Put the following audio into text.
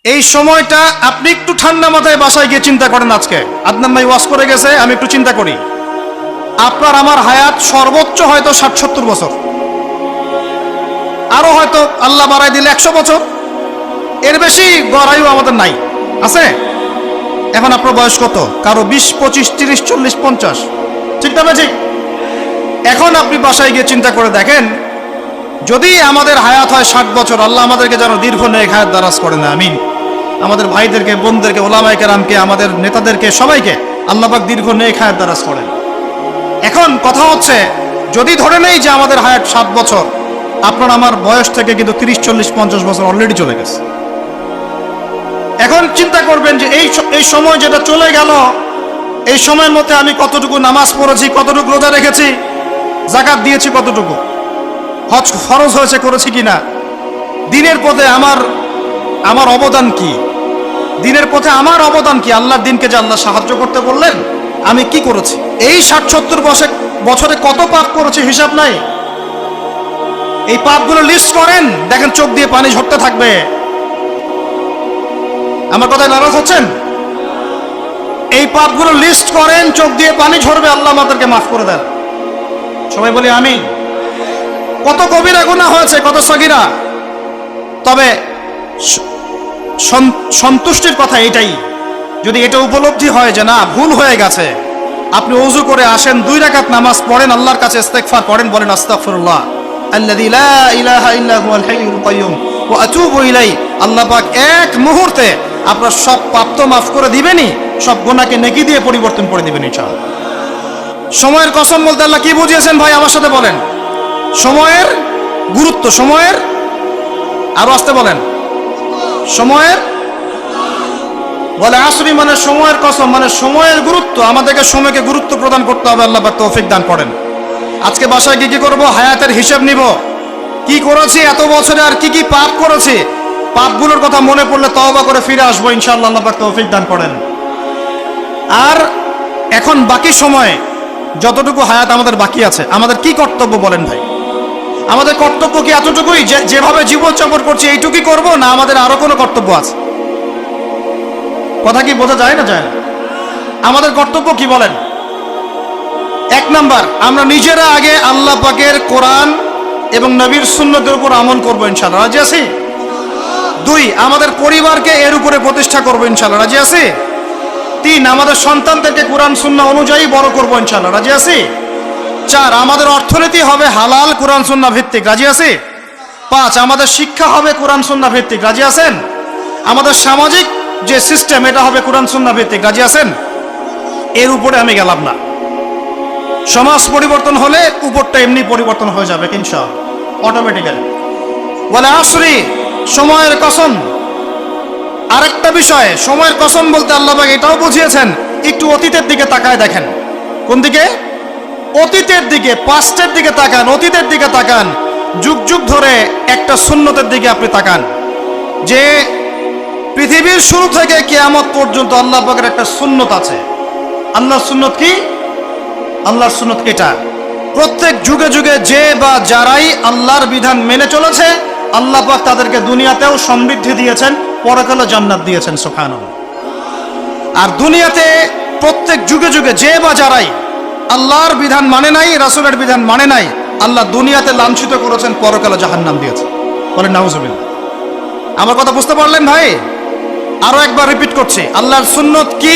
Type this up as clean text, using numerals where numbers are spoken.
এই সময়টা আপনি একটু ঠান্ডা মাথায় বাসায় গিয়ে চিন্তা করেন। আজকে আদনান ভাই ওয়াজ করে গেছে, আমি একটু চিন্তা করি, আপনার আমার হায়াত সর্বোচ্চ হয়তো ৬০-৭০ বছর, আরো হয়তো আল্লাহ বাড়াই দিলে ১০০ বছর, এর বেশি গড়াইও আমাদের নাই, আছে? এখন আপনার বয়স কত? কারো ২০, ২৫, ৩০, ৪০, ৫০, ঠিক না ঠিক? এখন আপনি বাসায় গিয়ে চিন্তা করে দেখেন, যদি আমাদের হায়াত হয় ৬০ বছর, আল্লাহ আমাদেরকে যেন দীর্ঘ নেক হায়াত দারাজ করে না, আমিন। আমাদের ভাইদেরকে, বোনদেরকে, ওলামায়ে কেরামকে, আমাদের নেতাদেরকে, সবাইকে আল্লাহ পাক দীর্ঘ নেক হায়াত দারাজ করেন। এখন কথা হচ্ছে, যদি ধরে নেই যে আমাদের হায়াত ৭ বছর, আপনার আমার বয়স থেকে কিন্তু ৩০, ৪০, ৫০ বছর অলরেডি চলে গেছে। এখন চিন্তা করবেন যে এই সময় যেটা চলে গেল, এই সময়ের মধ্যে আমি কতটুকু নামাজ পড়েছি, কতটুকু রোজা রেখেছি, যাকাত দিয়েছি কতটুকু, হজ ফরজ হয়েছে করেছি কিনা, দিনের পথে আমার অবদান কি, দিনের পথে আমার অবদান কি, আল্লাহর দিনকে যে আল্লাহ সাহায্য করতে বললেন আমি কি করেছি, এই ৬০-৭০ বছরে কত পাপ করেছি হিসাব নাই। এই পাপগুলো লিস্ট করেন, দেখেন চোখ দিয়ে পানি ঝরতে থাকবে। আমার কথায় নারাজ হচ্ছেন? এই পাপগুলো লিস্ট করেন, চোখ দিয়ে পানি ঝরবে, আল্লাহ আমাদেরকে মাফ করে দেন। সবাই বলি আমিন। কত কবিরা গুনাহ হয়েছে, কত সগীরা। তবে সন্তুষ্টির কথা এটাই, যদি এটা উপলব্ধি হয় যে না ভুল হয়ে গেছে, আপনি ওযু করে আসেন, ২ রাকাত নামাজ পড়েন, আল্লাহর কাছে ইস্তেগফার করেন, বলেন আস্তাগফিরুল্লাহ আল্লাযী লা ইলাহা ইল্লা হুয়াল হাইয়ুল কাইয়্যুম ওয়া আতুবু ইলাইহি। আল্লাহ পাক এক মুহূর্তে আপনার সব পাপ তো মাফ করে দিবেনই, সব গুনাহকে নেকি দিয়ে পরিবর্তন করে দিবেন ইনশাআল্লাহ। সময়ের কসম বলতে আল্লাহ কি বুঝিয়েছেন ভাই আমার সাথে বলেন? সময়ের গুরুত্ব, সময়ের, আরো আসতে বলেন, সময়ের, বলে আসরি মানে সময়ের কসম, মানে সময়ের গুরুত্ব। আমাদেরকে সময়কে গুরুত্ব প্রদান করতে হবে, আল্লাহ পাক তৌফিক দান করেন। আজকে বাসায় কি করব? হায়াতের হিসাব নিব, কি করেছি এত বছরে, আর কি কি পাপ করেছি, পাপগুলোর কথা মনে পড়লে তওবা করে ফিরে আসবো ইনশাআল্লাহ, আল্লাহ পাক তৌফিক দান করেন। আর এখন বাকি সময় যতটুকু হায়াত আমাদের বাকি আছে, আমাদের কি কর্তব্য বলেন ভাই? আমাদের কর্তব্য কি এতটুকুই যেভাবে জীবনযাপন করছি এইটুকুই করব, না আমাদের আরো কোনো কর্তব্য আছে? কথা কি বোঝা যায় না? যায় না? আমাদের কর্তব্য কি বলেন? ১ নাম্বার, আমরা নিজেরা আগে আল্লাহ পাকের কোরআন এবং নবীর সুন্নতের উপর আমল করবো ইনশাআল্লাহ, রাজি আছি? ২, আমাদের পরিবারকে এর উপরে প্রতিষ্ঠা করবো ইনশাআল্লাহ, রাজি আছি? ৩, আমাদের সন্তানদেরকে কোরআন সুন্নাহ অনুযায়ী বড় করবো ইনশাআল্লাহ, রাজি আছি? ৪, আমাদের অর্থনীতি হবে হালাল কোরআন সুন্নাহ ভিত্তিক, রাজি আছি? ৫, আমাদের শিক্ষা হবে কোরআন সুন্নাহ ভিত্তিক, রাজি আছেন? আমাদের সামাজিক যে সিস্টেম এটা হবে কোরআন সুন্নাহ ভিত্তিক, রাজি আছেন? এর উপরে আমি গেলাম না। সমাজ পরিবর্তন হলে উপরটা এমনি পরিবর্তন হয়ে যাবে ইনশাআল্লাহ, অটোমেটিক্যালি। বলে আসরি, সময়ের কসম। আরেকটা বিষয়, সময়ের কসম বলতে আল্লাহ পাক এটাও বুঝিয়েছেন, একটু অতীতের দিকে তাকায় দেখেন। কোন দিকে? অতীতের দিকে, পাস্টের দিকে তাকান, অতীতের দিকে তাকান। যুগ যুগ ধরে একটা সুন্নতের দিকে আপনি তাকান, যে পৃথিবীর শুরু থেকে কিয়ামত পর্যন্ত আল্লাহ পাকের একটা সুন্নত আছে। আল্লাহর সুন্নত কি? আল্লাহর সুন্নত এটা, প্রত্যেক যুগে যুগে যে বা যারাই আল্লাহর বিধান মেনে চলেছে, আল্লাহ পাক তাদেরকে দুনিয়াতেও সমৃদ্ধি দিয়েছেন, পরকালে জান্নাত দিয়েছেন, সুবহানাল্লাহ। আর দুনিয়াতে প্রত্যেক যুগে যুগে যে বা যারাই আল্লাহর বিধান মানে নাই, রাসূলের বিধান মানে নাই, আল্লাহ দুনিয়াতে লাঞ্ছিত করেছেন, পরকালে জাহান্নাম দিয়েছেন। বলেন নাউজুবিল্লাহ। আমার কথা বুঝতে পারলেন ভাই? আরো একবার রিপিট করছি, আল্লাহর সুন্নত কি,